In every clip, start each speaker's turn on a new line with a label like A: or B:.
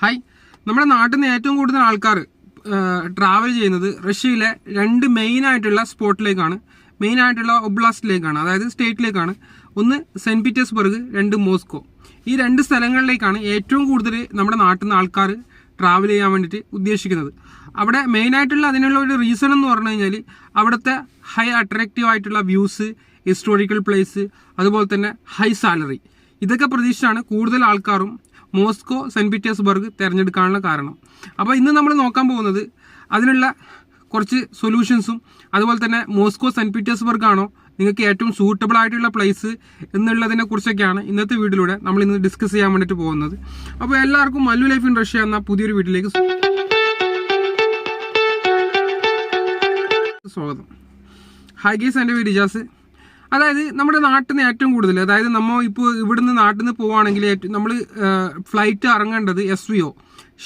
A: Hi, നമ്മുടെ നാട്ടിൽ നിന്ന് ഏറ്റവും കൂടുതൽ ആൾക്കാർ ട്രാവൽ ചെയ്യുന്നത് റഷ്യയിലെ രണ്ട് മെയിനായിട്ടുള്ള സ്പോട്ടിലേക്കാണ്, മെയിനായിട്ടുള്ള ഒബ്ലാസ്റ്റിലേക്കാണ്, അതായത് സ്റ്റേറ്റിലേക്കാണ്. ഒന്ന് സെൻറ്റ് പീറ്റേഴ്സ്ബർഗ്, രണ്ട് മോസ്കോ. ഈ രണ്ട് സ്ഥലങ്ങളിലേക്കാണ് ഏറ്റവും കൂടുതൽ നമ്മുടെ നാട്ടിൽ നിന്ന് ആൾക്കാർ ട്രാവൽ ചെയ്യാൻ വേണ്ടിയിട്ട് ഉദ്ദേശിക്കുന്നത്. അവിടെ മെയിനായിട്ടുള്ള അതിനുള്ള ഒരു റീസൺ എന്ന് പറഞ്ഞു കഴിഞ്ഞാൽ അവിടുത്തെ ഹൈ അട്രാക്റ്റീവ് ആയിട്ടുള്ള വ്യൂസ്, ഹിസ്റ്റോറിക്കൽ പ്ലേസ്, അതുപോലെ തന്നെ ഹൈ സാലറി. ഇതൊക്കെ പ്രതീക്ഷിച്ചാണ് കൂടുതൽ ആൾക്കാരും മോസ്കോ, സെൻറ്റ് പീറ്റേഴ്സ്ബർഗ് തിരഞ്ഞെടുക്കാനുള്ള കാരണം. അപ്പോൾ ഇന്ന് നമ്മൾ നോക്കാൻ പോകുന്നത് അതിനുള്ള കുറച്ച് സൊല്യൂഷൻസും, അതുപോലെ തന്നെ മോസ്കോ, സെൻറ്റ് പീറ്റേഴ്സ്ബർഗ് ആണോ നിങ്ങൾക്ക് ഏറ്റവും സൂട്ടബിൾ ആയിട്ടുള്ള പ്ലേസ് എന്നുള്ളതിനെ കുറിച്ചൊക്കെയാണ് ഇന്നത്തെ വീഡിയോയിലൂടെ നമ്മൾ ഇന്ന് ഡിസ്കസ് ചെയ്യാൻ വേണ്ടിയിട്ട് പോകുന്നത്. അപ്പോൾ എല്ലാവർക്കും മല്ലു ലൈഫ് ഇൻ റഷ്യ എന്ന പുതിയൊരു വീഡിയോയിലേക്ക് സ്വാഗതം. ഹായ് ഗൈസ്, എൻ്റെ പേര് ഇജാസ്. അതായത് നമ്മുടെ നാട്ടിൽ നിന്ന് ഏറ്റവും കൂടുതൽ, അതായത് നമ്മൾ ഇപ്പോൾ ഇവിടുന്ന് നാട്ടിൽ നിന്ന് പോവുകയാണെങ്കിൽ നമ്മൾ ഫ്ലൈറ്റ് ഇറങ്ങേണ്ടത് SVO,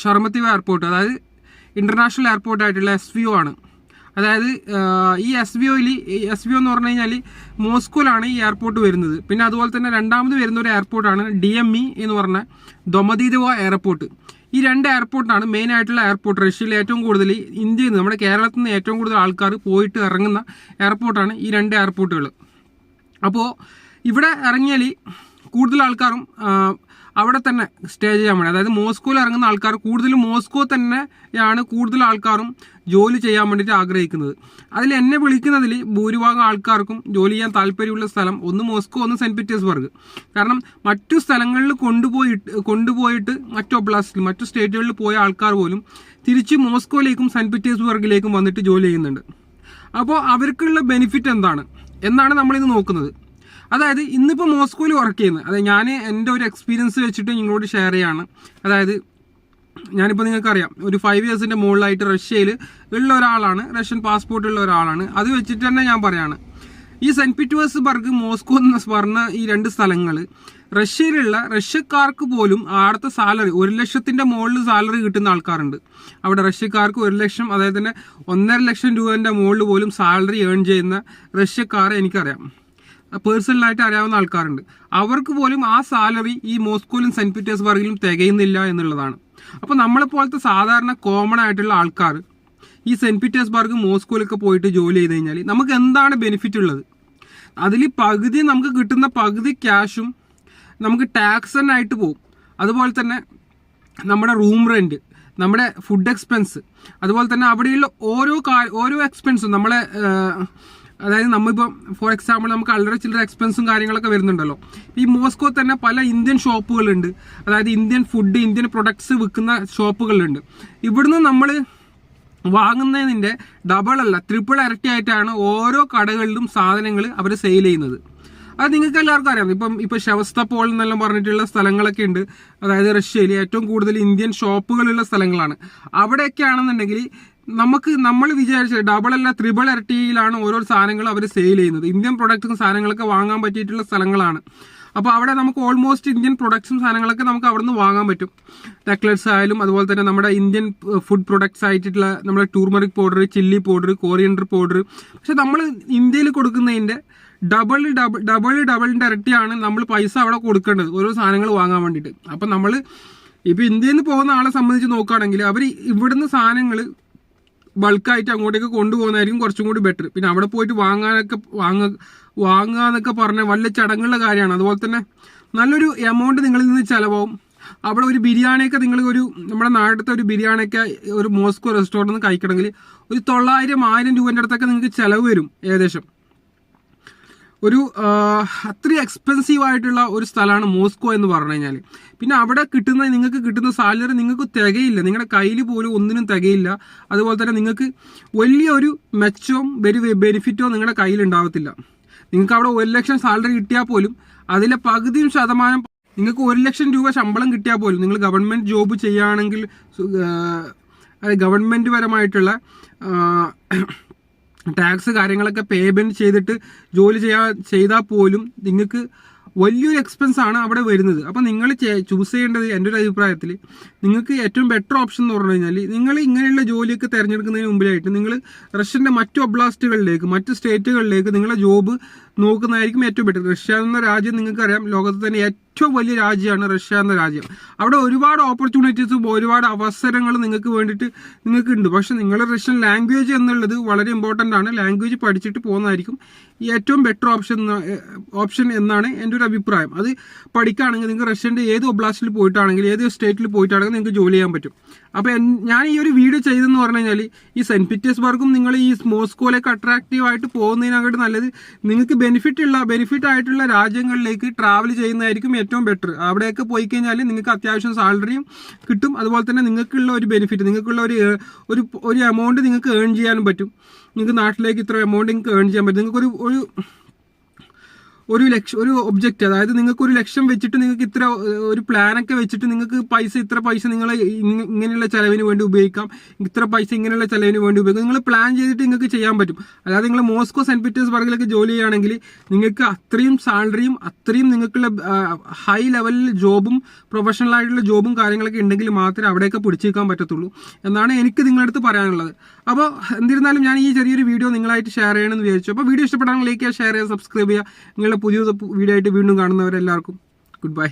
A: ഷർമത്തീവ് എയർപോർട്ട്, അതായത് ഇൻ്റർനാഷണൽ എയർപോർട്ടായിട്ടുള്ള SVO ആണ്. അതായത് ഈ SVO എന്ന് പറഞ്ഞു കഴിഞ്ഞാൽ മോസ്കോയിലാണ് ഈ എയർപോർട്ട് വരുന്നത്. പിന്നെ അതുപോലെ തന്നെ രണ്ടാമത് വരുന്ന ഒരു എയർപോർട്ടാണ് DME എന്ന് പറഞ്ഞ ദൊമദീദോവ എയർപോർട്ട്. ഈ രണ്ട് എയർപോർട്ടാണ് മെയിൻ ആയിട്ടുള്ള എയർപോർട്ട്. റഷ്യയിൽ ഏറ്റവും കൂടുതൽ ഇന്ത്യയിൽ നിന്ന്, നമ്മുടെ കേരളത്തിൽ നിന്ന് ഏറ്റവും കൂടുതൽ ആൾക്കാർ പോയിട്ട് ഇറങ്ങുന്ന എയർപോർട്ടാണ് ഈ രണ്ട് എയർപോർട്ടുകൾ. അപ്പോൾ ഇവിടെ ഇറങ്ങിയാൽ കൂടുതൽ ആൾക്കാരും അവിടെ തന്നെ സ്റ്റേ ചെയ്യാൻ വേണ്ടി, അതായത് മോസ്കോയിൽ ഇറങ്ങുന്ന ആൾക്കാർ കൂടുതലും മോസ്കോ തന്നെയാണ് കൂടുതൽ ആൾക്കാരും ജോലി ചെയ്യാൻ വേണ്ടിയിട്ട് ആഗ്രഹിക്കുന്നത്. അതിൽ എന്നെ വിളിക്കുന്നതിൽ ഭൂരിഭാഗം ആൾക്കാർക്കും ജോലി ചെയ്യാൻ താല്പര്യമുള്ള സ്ഥലം ഒന്ന് മോസ്കോ, ഒന്ന് സെൻറ്റ് പീറ്റേഴ്സ്ബർഗ്. കാരണം മറ്റു സ്ഥലങ്ങളിൽ കൊണ്ടുപോയിട്ട് മറ്റു ഒബ്ലാസ്റ്റിൽ, മറ്റു സ്റ്റേറ്റുകളിൽ പോയ ആൾക്കാർ പോലും തിരിച്ച് മോസ്കോയിലേക്കും സെൻറ്റ് പീറ്റേഴ്സ്ബർഗിലേക്കും വന്നിട്ട് ജോലി ചെയ്യുന്നുണ്ട്. അപ്പോൾ അവർക്കുള്ള ബെനിഫിറ്റ് എന്താണ് എന്നാണ് നമ്മളിത് നോക്കുന്നത്. അതായത് ഇന്നിപ്പോൾ മോസ്കോയിൽ വർക്ക് ചെയ്യുന്നത്, അതായത് ഞാൻ എൻ്റെ ഒരു എക്സ്പീരിയൻസ് വെച്ചിട്ട് നിങ്ങളോട് ഷെയർ ചെയ്യാണ്. അതായത് ഞാനിപ്പോൾ നിങ്ങൾക്കറിയാം, ഒരു 5 ഇയേഴ്സിൻ്റെ മുകളിലായിട്ട് റഷ്യയിൽ ഉള്ള ഒരാളാണ്, റഷ്യൻ പാസ്പോർട്ട് ഉള്ള ഒരാളാണ്. അത് വെച്ചിട്ട് തന്നെ ഞാൻ പറയാണ്, ഈ സെൻറ്റ് പീറ്റേഴ്സ്ബർഗ്, മോസ്കോ എന്ന് പറഞ്ഞ ഈ രണ്ട് സ്ഥലങ്ങൾ റഷ്യയിലുള്ള റഷ്യക്കാർക്ക് പോലും അവിടുത്തെ സാലറി 1 ലക്ഷത്തിൻ്റെ മുകളിൽ സാലറി കിട്ടുന്ന ആൾക്കാരുണ്ട്. അവിടെ റഷ്യക്കാർക്ക് 1 ലക്ഷം, അതായത് തന്നെ 1.5 ലക്ഷം രൂപേൻ്റെ മുകളിൽ പോലും സാലറി ഏൺ ചെയ്യുന്ന റഷ്യക്കാരെ എനിക്കറിയാം, പേഴ്സണലായിട്ട് അറിയാവുന്ന ആൾക്കാരുണ്ട്. അവർക്ക് പോലും ആ സാലറി ഈ മോസ്കോയിലും സെൻറ്റ് പീറ്റേഴ്സ്ബർഗിലും തികയുന്നില്ല എന്നുള്ളതാണ്. അപ്പോൾ നമ്മളെപ്പോലത്തെ സാധാരണ കോമൺ ആയിട്ടുള്ള ആൾക്കാർ ഈ സെൻറ്റ് പീറ്റേഴ്സ്ബർഗ്, മോസ്കോയിലൊക്കെ പോയിട്ട് ജോലി ചെയ്ത് കഴിഞ്ഞാൽ നമുക്ക് എന്താണ് ബെനിഫിറ്റ് ഉള്ളത്? അതിൽ പകുതി നമുക്ക് കിട്ടുന്ന പകുതി ക്യാഷും നമുക്ക് ടാക്സ് തന്നെ ആയിട്ട് പോകും. അതുപോലെ തന്നെ നമ്മുടെ റൂം റെൻറ്റ്, നമ്മുടെ ഫുഡ് എക്സ്പെൻസ്, അതുപോലെ തന്നെ അവിടെയുള്ള ഓരോ എക്സ്പെൻസും നമ്മളെ, അതായത് നമ്മളിപ്പോൾ ഫോർ എക്സാമ്പിൾ നമുക്ക് അല്ലറ ചില്ലറ എക്സ്പെൻസും കാര്യങ്ങളൊക്കെ വരുന്നുണ്ടല്ലോ. ഈ മോസ്കോ തന്നെ പല ഇന്ത്യൻ ഷോപ്പുകളുണ്ട്, അതായത് ഇന്ത്യൻ ഫുഡ്, ഇന്ത്യൻ പ്രൊഡക്ട്സ് വിൽക്കുന്ന ഷോപ്പുകളുണ്ട്. ഇവിടുന്ന് നമ്മൾ വാങ്ങുന്നതിൻ്റെ ഡബിൾ അല്ല, ട്രിപ്പിൾ ഇരട്ടി ആയിട്ടാണ് ഓരോ കടകളിലും സാധനങ്ങൾ അവർ സെയിൽ ചെയ്യുന്നത്. അത് നിങ്ങൾക്ക് എല്ലാവർക്കും അറിയാം. ഇപ്പം ഷെവസ്തപോൾ എന്നെല്ലാം പറഞ്ഞിട്ടുള്ള സ്ഥലങ്ങളൊക്കെ ഉണ്ട്, അതായത് റഷ്യയിൽ ഏറ്റവും കൂടുതൽ ഇന്ത്യൻ ഷോപ്പുകളുള്ള സ്ഥലങ്ങളാണ്. അവിടെയൊക്കെ ആണെന്നുണ്ടെങ്കിൽ നമ്മൾ വിചാരിച്ച ഡബിൾ അല്ല ത്രിബിൾ ഇരട്ടിയിലാണ് ഓരോ സാധനങ്ങളും അവർ സെയിൽ ചെയ്യുന്നത്. ഇന്ത്യൻ പ്രൊഡക്റ്റും സാധനങ്ങളൊക്കെ വാങ്ങാൻ പറ്റിയിട്ടുള്ള സ്ഥലങ്ങളാണ്. അപ്പോൾ അവിടെ നമുക്ക് ഓൾമോസ്റ്റ് ഇന്ത്യൻ പ്രൊഡക്ട്സും സാധനങ്ങളൊക്കെ നമുക്ക് അവിടെ നിന്ന് വാങ്ങാൻ പറ്റും. ടെക്ലേറ്റ്സ് ആയാലും, അതുപോലെ തന്നെ നമ്മുടെ ഇന്ത്യൻ ഫുഡ് പ്രൊഡക്ട്സ് ആയിട്ടുള്ള നമ്മുടെ turmeric powder, chilli powder, coriander powder. പക്ഷെ നമ്മൾ ഇന്ത്യയിൽ കൊടുക്കുന്നതിൻ്റെ ഡബിളിൻ്റെ ഇരട്ടിയാണ് നമ്മൾ പൈസ അവിടെ കൊടുക്കേണ്ടത് ഓരോ സാധനങ്ങൾ വാങ്ങാൻ വേണ്ടിയിട്ട്. അപ്പം നമ്മൾ ഇപ്പോൾ ഇന്ത്യയിൽ നിന്ന് പോകുന്ന ആളെ സംബന്ധിച്ച് നോക്കുകയാണെങ്കിൽ അവർ ഇവിടുന്ന് സാധനങ്ങൾ ബൾക്കായിട്ട് അങ്ങോട്ടേക്ക് കൊണ്ടുപോകുന്നതായിരിക്കും കുറച്ചും കൂടി ബെറ്റർ. പിന്നെ അവിടെ പോയിട്ട് വാങ്ങാന്നൊക്കെ പറഞ്ഞ വല്ല ചടങ്ങുള്ള കാര്യമാണ്. അതുപോലെ തന്നെ നല്ലൊരു എമൗണ്ട് നിങ്ങളിൽ നിന്ന് ചിലവാകും. അവിടെ ഒരു ബിരിയാണിയൊക്കെ നമ്മുടെ നാട്ടിലത്തെ ഒരു ബിരിയാണിയൊക്കെ ഒരു മോസ്കോ റെസ്റ്റോറൻറ്റിൽ നിന്ന് കഴിക്കണമെങ്കിൽ ഒരു 900-1000 രൂപേൻ്റെ അടുത്തൊക്കെ നിങ്ങൾക്ക് ചിലവ് വരും ഏകദേശം. ഒരു അത്രയും എക്സ്പെൻസീവ് ആയിട്ടുള്ള ഒരു സ്ഥലമാണ് മോസ്കോ എന്ന് പറഞ്ഞു കഴിഞ്ഞാൽ. പിന്നെ അവിടെ നിങ്ങൾക്ക് കിട്ടുന്ന സാലറി നിങ്ങൾക്ക് തികയില്ല, നിങ്ങളുടെ കയ്യിൽ പോലും ഒന്നിനും തികയില്ല. അതുപോലെ തന്നെ നിങ്ങൾക്ക് വലിയൊരു മെച്ചവും ബെനിഫിറ്റോ നിങ്ങളുടെ കയ്യിൽ ഉണ്ടാവത്തില്ല. നിങ്ങൾക്ക് അവിടെ 1 ലക്ഷം സാലറി കിട്ടിയാൽ പോലും അതിലെ പകുതിയും ശതമാനം, നിങ്ങൾക്ക് 1 ലക്ഷം രൂപ ശമ്പളം കിട്ടിയാൽ പോലും നിങ്ങൾ ഗവൺമെൻറ് ജോബ് ചെയ്യുകയാണെങ്കിൽ, ഗവൺമെൻറ് പരമായിട്ടുള്ള ടാക്സ് കാര്യങ്ങളൊക്കെ പേയ്മെൻറ്റ് ചെയ്തിട്ട് ജോലി ചെയ്താൽ പോലും നിങ്ങൾക്ക് വലിയൊരു എക്സ്പെൻസ് ആണ് അവിടെ വരുന്നത്. അപ്പം നിങ്ങൾ ചൂസ് ചെയ്യേണ്ടത്, എൻ്റെ ഒരു അഭിപ്രായത്തിൽ നിങ്ങൾക്ക് ഏറ്റവും ബെറ്റർ ഓപ്ഷൻ എന്ന് പറഞ്ഞു കഴിഞ്ഞാൽ, നിങ്ങൾ ഇങ്ങനെയുള്ള ജോലിയൊക്കെ തിരഞ്ഞെടുക്കുന്നതിന് മുമ്പിലായിട്ട് നിങ്ങൾ റഷ്യൻ്റെ മറ്റു ഒബ്ലാസ്റ്റുകളിലേക്ക്, മറ്റു സ്റ്റേറ്റുകളിലേക്ക് നിങ്ങളെ ജോബ് നോക്കുന്നതായിരിക്കും ഏറ്റവും ബെറ്റർ. റഷ്യ എന്ന രാജ്യം നിങ്ങൾക്കറിയാം, ലോകത്ത് തന്നെ ഏറ്റവും വലിയ രാജ്യമാണ് റഷ്യ എന്ന രാജ്യം. അവിടെ ഒരുപാട് ഓപ്പർച്യൂണിറ്റീസും ഒരുപാട് അവസരങ്ങൾ നിങ്ങൾക്ക് വേണ്ടിയിട്ട് നിങ്ങൾക്ക് ഉണ്ട്. പക്ഷെ നിങ്ങൾ റഷ്യൻ ലാംഗ്വേജ് എന്നുള്ളത് വളരെ ഇമ്പോർട്ടൻ്റ് ആണ്. ലാംഗ്വേജ് പഠിച്ചിട്ട് പോകുന്നതായിരിക്കും ഏറ്റവും ബെറ്റർ ഓപ്ഷൻ എന്നാണ് എൻ്റെ ഒരു അഭിപ്രായം. അത് പഠിക്കുകയാണെങ്കിൽ നിങ്ങൾക്ക് റഷ്യൻ്റെ ഏത് ഒബ്ലാസ്റ്റിൽ പോയിട്ടാണെങ്കിൽ ഏത് സ്റ്റേറ്റിൽ പോയിട്ടാണെങ്കിൽ നിങ്ങൾക്ക് ജോലി ചെയ്യാൻ പറ്റും. അപ്പോൾ ഞാൻ ഈ ഒരു വീഡിയോ ചെയ്തെന്ന് പറഞ്ഞു കഴിഞ്ഞാൽ ഈ സെൻറ്റ് പീറ്റേഴ്സ്ബർഗും നിങ്ങൾ ഈ മോസ്കോയിലേക്ക് അട്രാക്റ്റീവായിട്ട് പോകുന്നതിനകത്ത് നല്ലത് നിങ്ങൾക്ക് ബെനിഫിറ്റ് ആയിട്ടുള്ള രാജ്യങ്ങളിലേക്ക് ട്രാവൽ ചെയ്യുന്നതായിരിക്കും ഏറ്റവും ബെറ്റർ. അവിടെയൊക്കെ പോയി കഴിഞ്ഞാൽ നിങ്ങൾക്ക് അത്യാവശ്യം സാലറിയും കിട്ടും. അതുപോലെ തന്നെ നിങ്ങൾക്കുള്ള ഒരു ബെനിഫിറ്റ്, നിങ്ങൾക്കുള്ള ഒരു എമൗണ്ട് നിങ്ങൾക്ക് ഏൺ ചെയ്യാനും പറ്റും. നിങ്ങൾക്ക് നാട്ടിലേക്ക് ഇത്ര എമൗണ്ട് നിങ്ങൾക്ക് ഏൺ ചെയ്യാൻ പറ്റും. നിങ്ങൾക്കൊരു ഒരു ഒബ്ജക്റ്റ്, അതായത് നിങ്ങൾക്ക് 1 ലക്ഷം വെച്ചിട്ട് നിങ്ങൾക്ക് ഇത്ര ഒരു പ്ലാനൊക്കെ വെച്ചിട്ട് നിങ്ങൾക്ക് ഇത്ര പൈസ നിങ്ങൾ ഇങ്ങനെയുള്ള ചിലവിന് വേണ്ടി ഉപയോഗിക്കാം, ഇത്ര പൈസ ഇങ്ങനെയുള്ള ചിലവിന് വേണ്ടി ഉപയോഗിക്കാം. നിങ്ങൾ പ്ലാൻ ചെയ്തിട്ട് നിങ്ങൾക്ക് ചെയ്യാൻ പറ്റും. അതായത് നിങ്ങൾ മോസ്കോ സെൻറ്റ് പീറ്റേഴ്സ്ബർഗിലൊക്കെ ജോലി ചെയ്യുകയാണെങ്കിൽ നിങ്ങൾക്ക് അത്രയും സാലറിയും അത്രയും നിങ്ങൾക്കുള്ള ഹൈ ലെവലിൽ ജോബും പ്രൊഫഷണൽ ആയിട്ടുള്ള ജോബും കാര്യങ്ങളൊക്കെ ഉണ്ടെങ്കിൽ മാത്രമേ അവിടെയൊക്കെ പിടിച്ചേക്കാൻ പറ്റത്തുള്ളൂ എന്നാണ് എനിക്ക് നിങ്ങളുടെ അടുത്ത് പറയാനുള്ളത്. അപ്പോൾ എന്നിരുന്നാലും ഞാൻ ഈ ചെറിയൊരു വീഡിയോ നിങ്ങളായിട്ട് ഷെയർ ചെയ്യണമെന്ന് വിചാരിച്ചു. അപ്പോൾ വീഡിയോ ഇഷ്ടപ്പെടാൻ ലൈക്ക് ചെയ്യുക, ഷെയർ ചെയ്യുക, സബ്സ്ക്രൈബ് ചെയ്യുക. നിങ്ങളുടെ പുതിയ വീഡിയോ ആയിട്ട് വീണ്ടും കാണുന്നവരെല്ലാവർക്കും ഗുഡ് ബൈ.